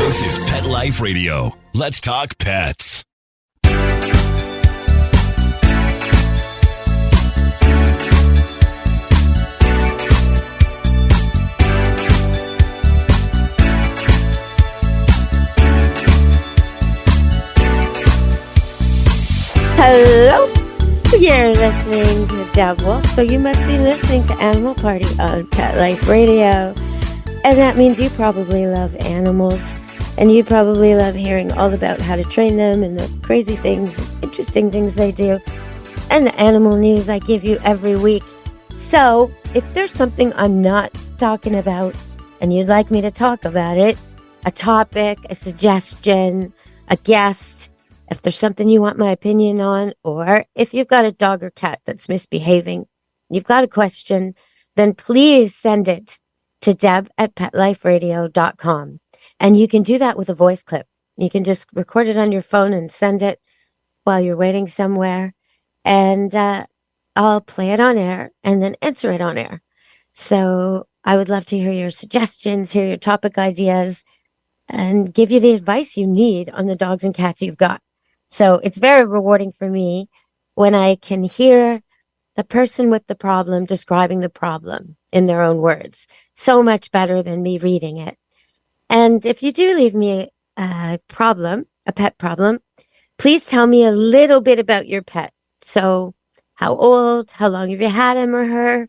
This is Pet Life Radio. Let's talk pets. Hello, you're listening to Deborah, so you must be listening to Animal Party on Pet Life Radio. And that means you probably love animals, and you probably love hearing all about how to train them and the crazy things, interesting things they do, and the animal news I give you every week. So, if there's something I'm not talking about, and you'd like me to talk about it, a topic, a suggestion, a guest, if there's something you want my opinion on, or if you've got a dog or cat that's misbehaving, you've got a question, then please send it to deb@petliferadio.com. And you can do that with a voice clip. You can just record it on your phone and send it while you're waiting somewhere. And I'll play it on air and then answer it on air. So I would love to hear your suggestions, hear your topic ideas, and give you the advice you need on the dogs and cats you've got. So it's very rewarding for me when I can hear the person with the problem describing the problem in their own words. So much better than me reading it. And if you do leave me a problem, a pet problem, please tell me a little bit about your pet. So how old, how long have you had him or her?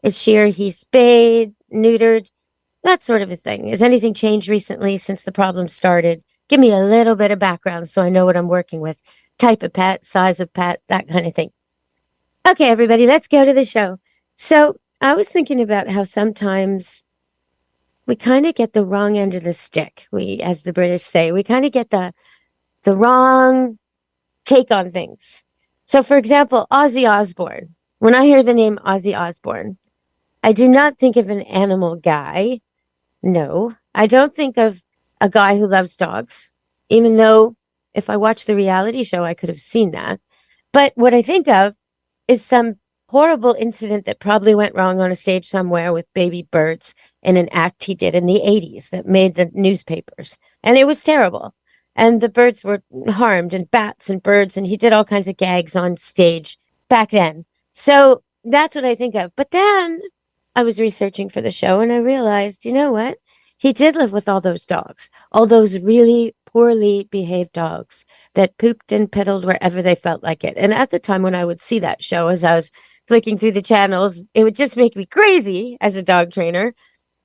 Is she or he spayed, neutered, that sort of a thing. Has anything changed recently since the problem started? Give me a little bit of background so I know what I'm working with. Type of pet, size of pet, that kind of thing. Okay, everybody, let's go to the show. So I was thinking about how sometimes we kind of get the wrong end of the stick. We, as the British say, we kind of get the wrong take on things. So, for example, Ozzy Osbourne. When I hear the name Ozzy Osbourne, I do not think of an animal guy. No, I don't think of a guy who loves dogs, even though if I watched the reality show, I could have seen that. But what I think of is some horrible incident that probably went wrong on a stage somewhere with baby birds in an act he did in the 80s that made the newspapers. And it was terrible. And the birds were harmed, and bats and birds, and he did all kinds of gags on stage back then. So that's what I think of. But then I was researching for the show and I realized, you know what? He did live with all those dogs, all those really poorly behaved dogs that pooped and piddled wherever they felt like it. And at the time when I would see that show, as I was flicking through the channels, it would just make me crazy as a dog trainer.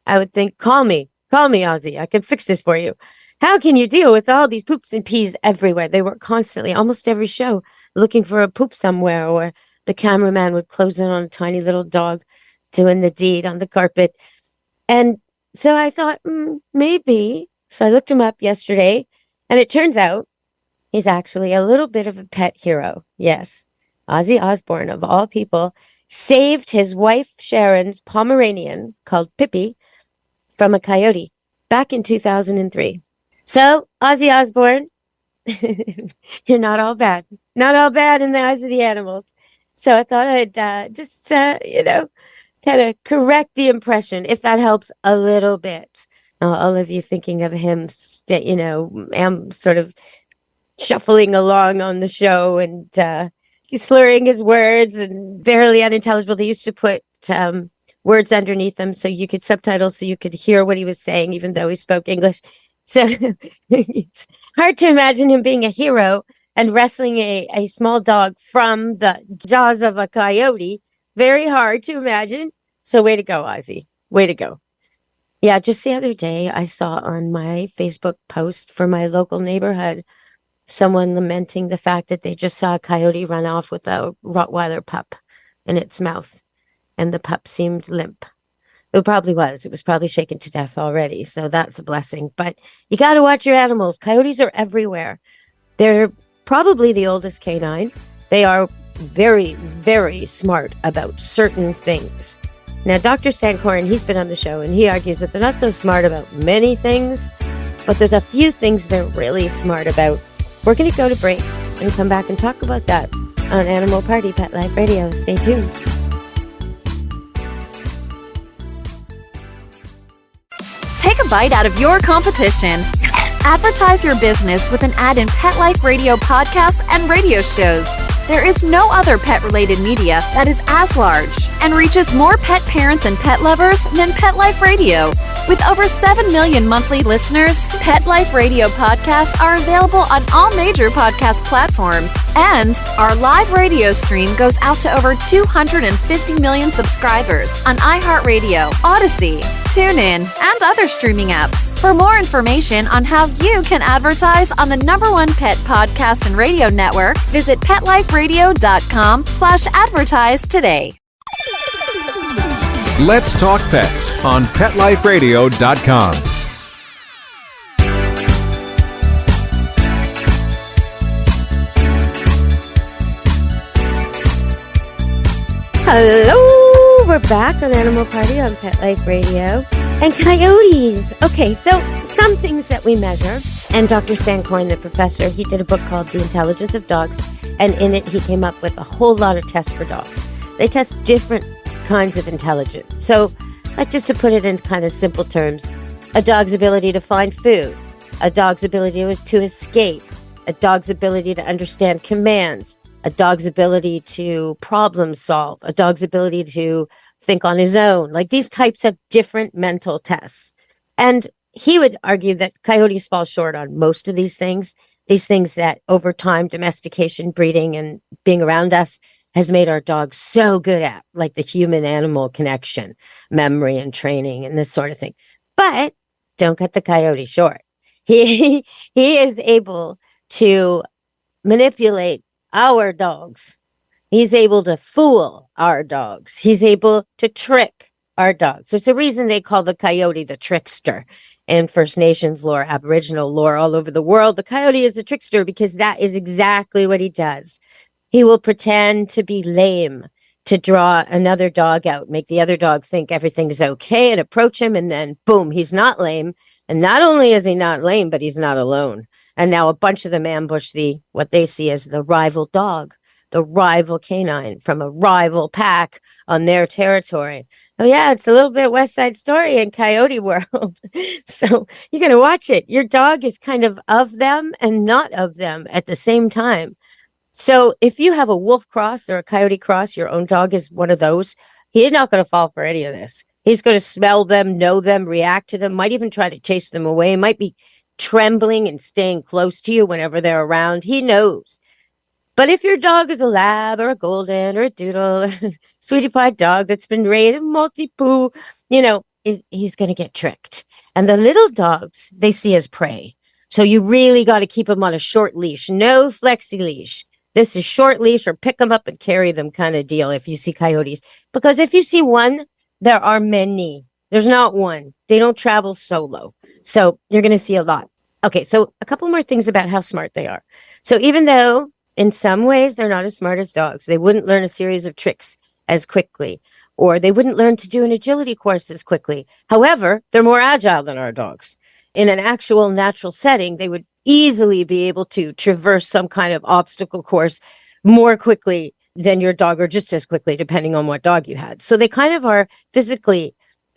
I would think, call me, Ozzy. I can fix this for you. How can you deal with all these poops and pees everywhere? They were constantly, almost every show, looking for a poop somewhere, or the cameraman would close in on a tiny little dog doing the deed on the carpet. And so I thought, maybe. So I looked him up yesterday, and it turns out he's actually a little bit of a pet hero. Yes, Ozzy Osbourne, of all people, saved his wife Sharon's Pomeranian, called Pippi, from a coyote back in 2003. So, Ozzy Osbourne, you're not all bad. Not all bad in the eyes of the animals. So I thought I'd just, kind of correct the impression, if that helps a little bit. All of you thinking of him, am sort of shuffling along on the show and slurring his words and barely unintelligible. They used to put words underneath them so you could subtitle, so you could hear what he was saying, even though he spoke English. So it's hard to imagine him being a hero and wrestling a small dog from the jaws of a coyote. Very hard to imagine. So way to go, Ozzy. Way to go. Yeah, just the other day, I saw on my Facebook post for my local neighborhood, someone lamenting the fact that they just saw a coyote run off with a Rottweiler pup in its mouth. And the pup seemed limp. It probably was. It was probably shaken to death already. So that's a blessing. But you got to watch your animals. Coyotes are everywhere. They're probably the oldest canine. They are very, very smart about certain things. Now, Dr. Stan Coren, he's been on the show, and he argues that they're not so smart about many things, but there's a few things they're really smart about. We're going to go to break and come back and talk about that on Animal Party Pet Life Radio. Stay tuned. Take a bite out of your competition. Advertise your business with an ad in Pet Life Radio podcasts and radio shows. There is no other pet-related media that is as large and reaches more pet parents and pet lovers than Pet Life Radio. With over 7 million monthly listeners, Pet Life Radio podcasts are available on all major podcast platforms, and our live radio stream goes out to over 250 million subscribers on iHeartRadio, Odyssey, TuneIn, and other streaming apps. For more information on how you can advertise on the #1 pet podcast and radio network, visit PetLifeRadio.com/advertise today. Let's Talk Pets on PetLifeRadio.com. Hello, we're back on Animal Party on Pet Life Radio. And coyotes. Okay, so some things that we measure, and Dr. Sankorn, the professor, he did a book called The Intelligence of Dogs, and in it he came up with a whole lot of tests for dogs. They test different kinds of intelligence. So, like, just to put it in kind of simple terms, a dog's ability to find food, a dog's ability to escape, a dog's ability to understand commands, a dog's ability to problem solve, a dog's ability to think on his own, like these types of different mental tests. And he would argue that coyotes fall short on most of these things that over time, domestication, breeding, and being around us has made our dogs so good at, like the human-animal connection, memory and training and this sort of thing. But don't cut the coyote short. He is able to manipulate our dogs. He's able to fool our dogs. He's able to trick our dogs. There's a reason they call the coyote the trickster. In First Nations lore, Aboriginal lore all over the world, the coyote is the trickster because that is exactly what he does. He will pretend to be lame to draw another dog out, make the other dog think everything's okay and approach him, and then boom, he's not lame. And not only is he not lame, but he's not alone. And now a bunch of them ambush what they see as the rival dog, the rival canine from a rival pack on their territory. Oh yeah, it's a little bit West Side Story in coyote world. So you're going to watch it. Your dog is kind of them and not of them at the same time. So if you have a wolf cross or a coyote cross, your own dog is one of those, he's not going to fall for any of this. He's going to smell them, know them, react to them, might even try to chase them away, might be trembling and staying close to you whenever they're around. He knows. But if your dog is a lab or a golden or a doodle, sweetie pie dog that's been raised multi-poo, he's going to get tricked. And the little dogs, they see as prey. So you really got to keep them on a short leash, no flexi leash. This is short leash or pick them up and carry them kind of deal if you see coyotes. Because if you see one, there are many. There's not one. They don't travel solo. So you're going to see a lot. Okay, so a couple more things about how smart they are. So even though in some ways they're not as smart as dogs, they wouldn't learn a series of tricks as quickly, or they wouldn't learn to do an agility course as quickly. However, they're more agile than our dogs. In an actual natural setting, they would easily be able to traverse some kind of obstacle course more quickly than your dog, or just as quickly, depending on what dog you had. So they kind of are physically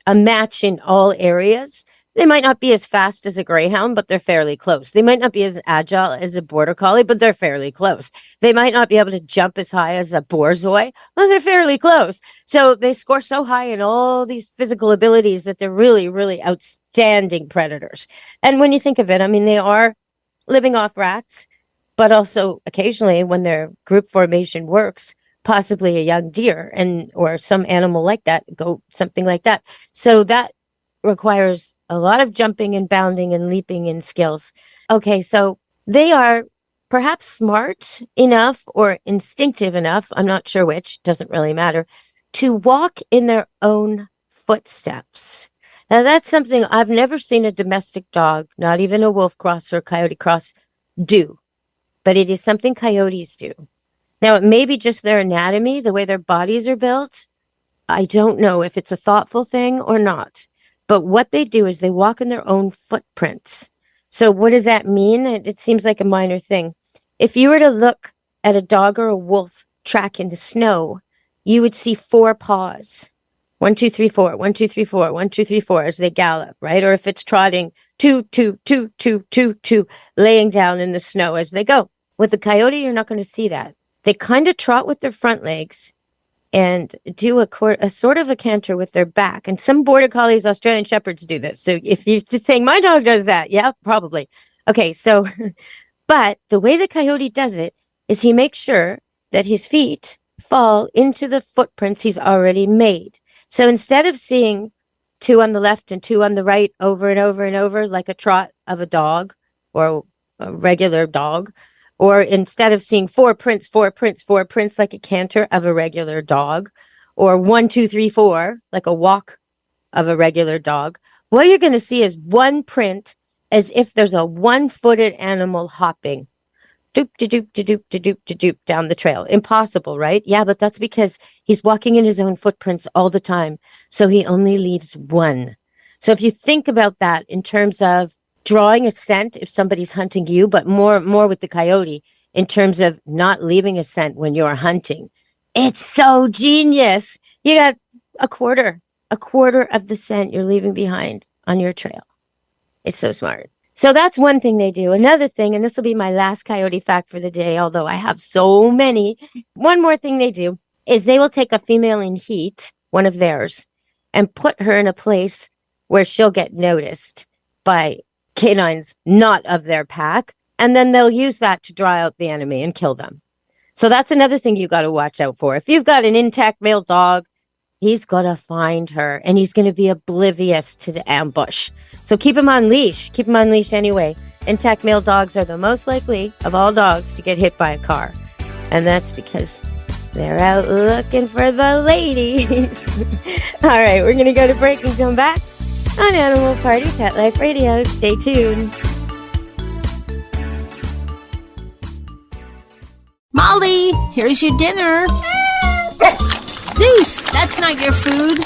a match in all areas. They might not be as fast as a greyhound, but they're fairly close. They might not be as agile as a border collie, but they're fairly close. They might not be able to jump as high as a borzoi, but they're fairly close. So they score so high in all these physical abilities that they're really, really outstanding predators. And when you think of it, I mean, they are living off rats, but also occasionally when their group formation works, possibly a young deer or some animal like that, goat, something like that. So that requires a lot of jumping and bounding and leaping and skills. Okay, so they are perhaps smart enough or instinctive enough, I'm not sure which, doesn't really matter, to walk in their own footsteps. Now that's something I've never seen a domestic dog, not even a wolf cross or coyote cross, do. But it is something coyotes do. Now it may be just their anatomy, the way their bodies are built. I don't know if it's a thoughtful thing or not. But what they do is they walk in their own footprints. So what does that mean? It seems like a minor thing. If you were to look at a dog or a wolf track in the snow, you would see 4 paws. 1, 2, 3, 4, 1, 2, 3, 4, 1, 2, 3, 4 as they gallop, right? Or if it's trotting, two, laying down in the snow as they go. With the coyote, you're not going to see that. They kind of trot with their front legs and do a sort of a canter with their back. And some border collies, Australian shepherds do this. So if you're saying my dog does that, yeah, probably. Okay, so, but the way the coyote does it is he makes sure that his feet fall into the footprints he's already made. So instead of seeing two on the left and two on the right over and over and over, like a trot of a dog or a regular dog, or instead of seeing four prints, like a canter of a regular dog, or 1, 2, 3, 4, like a walk of a regular dog, what you're going to see is one print as if there's a one-footed animal hopping. Doop, de doop, de doop, de doop, de doop down the trail. Impossible, right? Yeah, but that's because he's walking in his own footprints all the time. So he only leaves one. So if you think about that in terms of drawing a scent if somebody's hunting you, but more with the coyote in terms of not leaving a scent when you're hunting. It's so genius. You got a quarter of the scent you're leaving behind on your trail. It's so smart. So that's one thing they do. Another thing, and this will be my last coyote fact for the day, although I have so many. One more thing they do is they will take a female in heat, one of theirs, and put her in a place where she'll get noticed by canines not of their pack, and then they'll use that to draw out the enemy and kill them. So that's another thing you got to watch out for. If you've got an intact male dog, he's going to find her, and he's going to be oblivious to the ambush. So keep him on leash. Keep him on leash anyway. Intact male dogs are the most likely of all dogs to get hit by a car, and that's because they're out looking for the ladies. All right, we're going to go to break and come back on Animal Party Pet Life Radio. Stay tuned. Molly, here's your dinner. Zeus, that's not your food.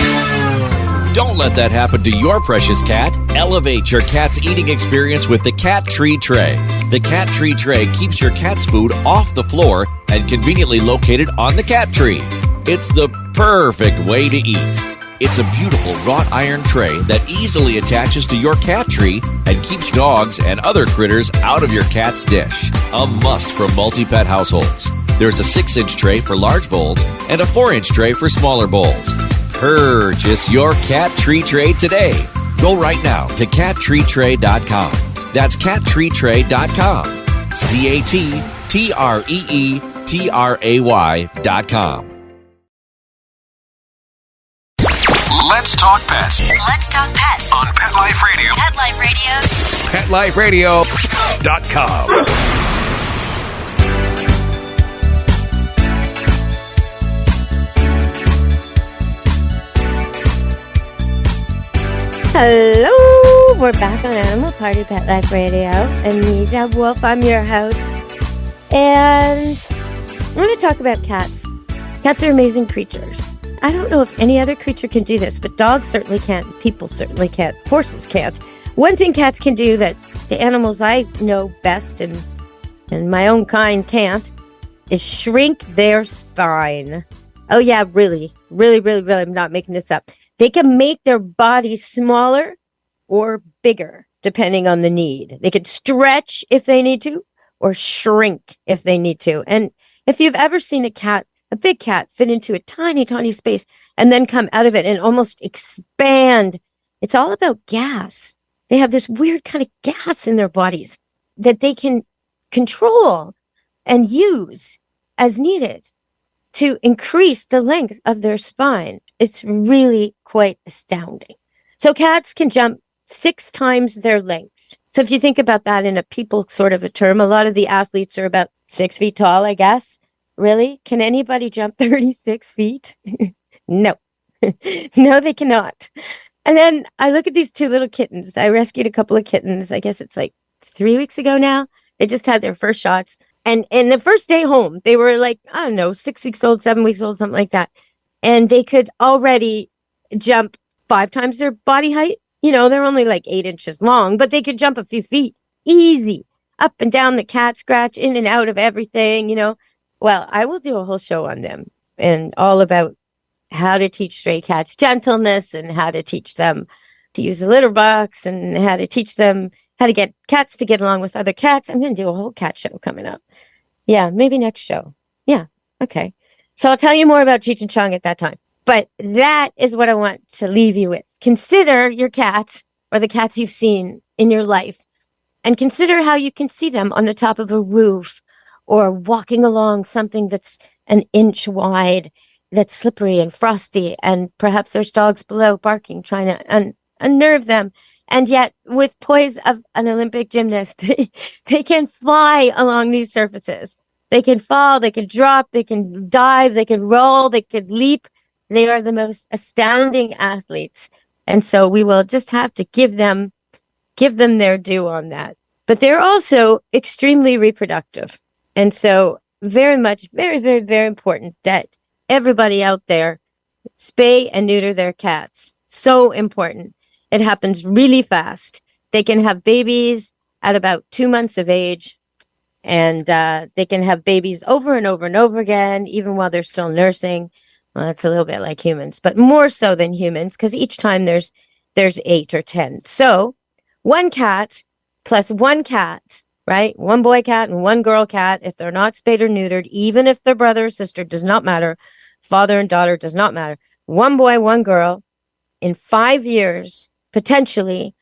Don't let that happen to your precious cat. Elevate your cat's eating experience with the Cat Tree Tray. The Cat Tree Tray keeps your cat's food off the floor and conveniently located on the cat tree. It's the perfect way to eat. It's a beautiful wrought iron tray that easily attaches to your cat tree and keeps dogs and other critters out of your cat's dish. A must for multi-pet households. There's a 6-inch tray for large bowls and a 4-inch tray for smaller bowls. Purchase your Cat Tree Tray today. Go right now to cattreetray.com. That's cattreetray.com. cattreetray.com. Let's talk pets. Let's talk pets On Pet Life Radio. Pet Life Radio. PetLifeRadio.com. Hello, we're back on Animal Party Pet Life Radio. Anita Wolfe, I'm your host. And I'm going to talk about cats. Cats are amazing creatures. I don't know if any other creature can do this, but dogs certainly can't. People certainly can't. Horses can't. One thing cats can do that the animals I know best and my own kind can't is shrink their spine. Oh yeah, really, I'm not making this up. They can make their body smaller or bigger, depending on the need. They can stretch if they need to, or shrink if they need to. And if you've ever seen a big cat fit into a tiny, tiny space and then come out of it and almost expand, it's all about gas. They have this weird kind of gas in their bodies that they can control and use as needed to increase the length of their spine. It's really quite astounding. So cats can jump 6 times their length. So if you think about that in a people sort of a term, a lot of the athletes are about 6 feet tall, I guess. Really? Can anybody jump 36 feet? No. No, they cannot. And then I look at these 2 little kittens. I rescued a couple of kittens. I guess it's like 3 weeks ago now. They just had their first shots. And the first day home, they were like, I don't know, 6 weeks old, 7 weeks old, something like that. And they could already jump 5 times their body height. You know, they're only like 8 inches long, but they could jump a few feet. Easy. Up and down the cat scratch, in and out of everything, you know. Well, I will do a whole show on them and all about how to teach stray cats gentleness and how to teach them to use the litter box and how to teach them how to get cats to get along with other cats. I'm going to do a whole cat show coming up. Yeah, maybe next show. Yeah, okay. So I'll tell you more about Cheech and Chong at that time. But that is what I want to leave you with. Consider your cat or the cats you've seen in your life, and consider how you can see them on the top of a roof or walking along something that's an inch wide, that's slippery and frosty, and perhaps there's dogs below barking, trying to unnerve them. And yet, with poise of an Olympic gymnast, they can fly along these surfaces. They can fall, they can drop, they can dive, they can roll, they can leap. They are the most astounding athletes. And so we will just have to give them their due on that. But they're also extremely reproductive. And so very much, very, very, very important that everybody out there spay and neuter their cats. So important. It happens really fast. They can have babies at about 2 months of age, and they can have babies over and over and over again, even while they're still nursing. Well, that's a little bit like humans, but more so than humans, because each time there's 8 or 10. So one cat plus one cat, right? One boy cat and one girl cat, if they're not spayed or neutered, even if they're brother or sister, does not matter. Father and daughter does not matter. One boy, one girl, in 5 years, potentially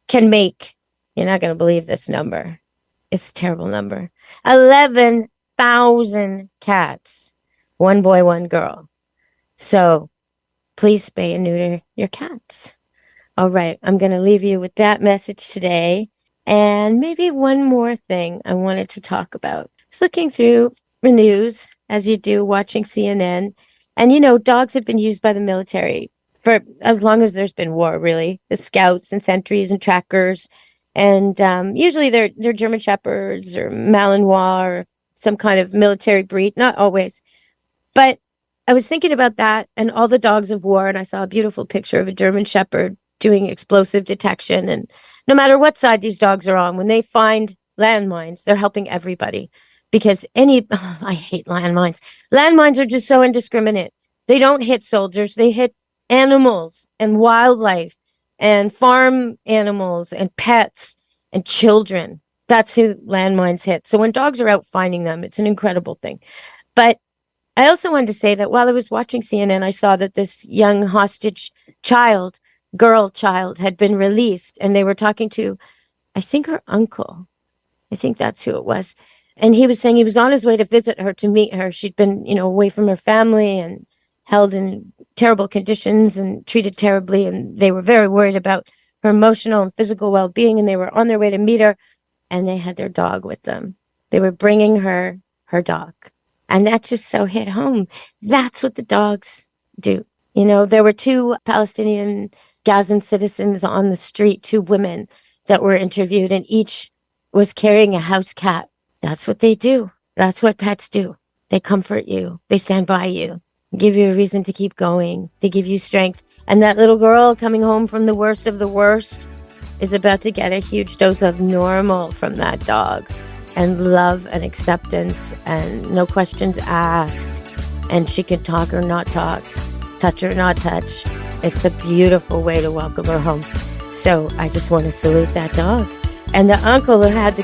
can make, you're not going to believe this number. It's a terrible number. 11,000 cats. One boy, one girl. So please spay and neuter your cats. All right. I'm going to leave you with that message today. And maybe one more thing I wanted to talk about. Just looking through the news, as you do, watching CNN. And, you know, dogs have been used by the military for as long as there's been war, really. The scouts and sentries and trackers. And usually they're German Shepherds or Malinois or some kind of military breed. Not always. But I was thinking about that and all the dogs of war. And I saw a beautiful picture of a German Shepherd doing explosive detection. And no matter what side these dogs are on, when they find landmines, they're helping everybody. Because I hate landmines. Landmines are just so indiscriminate. They don't hit soldiers. They hit animals and wildlife and farm animals and pets and children. That's who landmines hit. So when dogs are out finding them, it's an incredible thing. But I also wanted to say that while I was watching CNN, I saw that this young hostage girl child, had been released. And they were talking to, I think, her uncle. I think that's who it was. And he was saying he was on his way to visit her, to meet her. She'd been, away from her family and held in terrible conditions and treated terribly. And they were very worried about her emotional and physical well-being. And they were on their way to meet her. And they had their dog with them. They were bringing her dog. And that just so hit home. That's what the dogs do. There were 2 Palestinian Gazan citizens on the street, 2 women that were interviewed, and each was carrying a house cat. That's what they do. That's what pets do. They comfort you. They stand by you, give you a reason to keep going. They give you strength. And that little girl coming home from the worst of the worst is about to get a huge dose of normal from that dog, and love and acceptance and no questions asked. And she can talk or not talk, touch or not touch. It's a beautiful way to welcome her home. So I just want to salute that dog. And the uncle who had the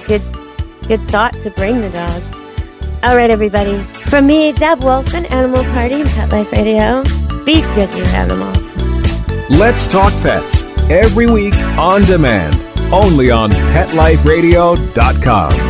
good thought to bring the dog. All right, everybody. From me, Deb Wolfe, and Animal Party and Pet Life Radio. Be good, you animals. Let's Talk Pets, every week on demand, only on PetLifeRadio.com.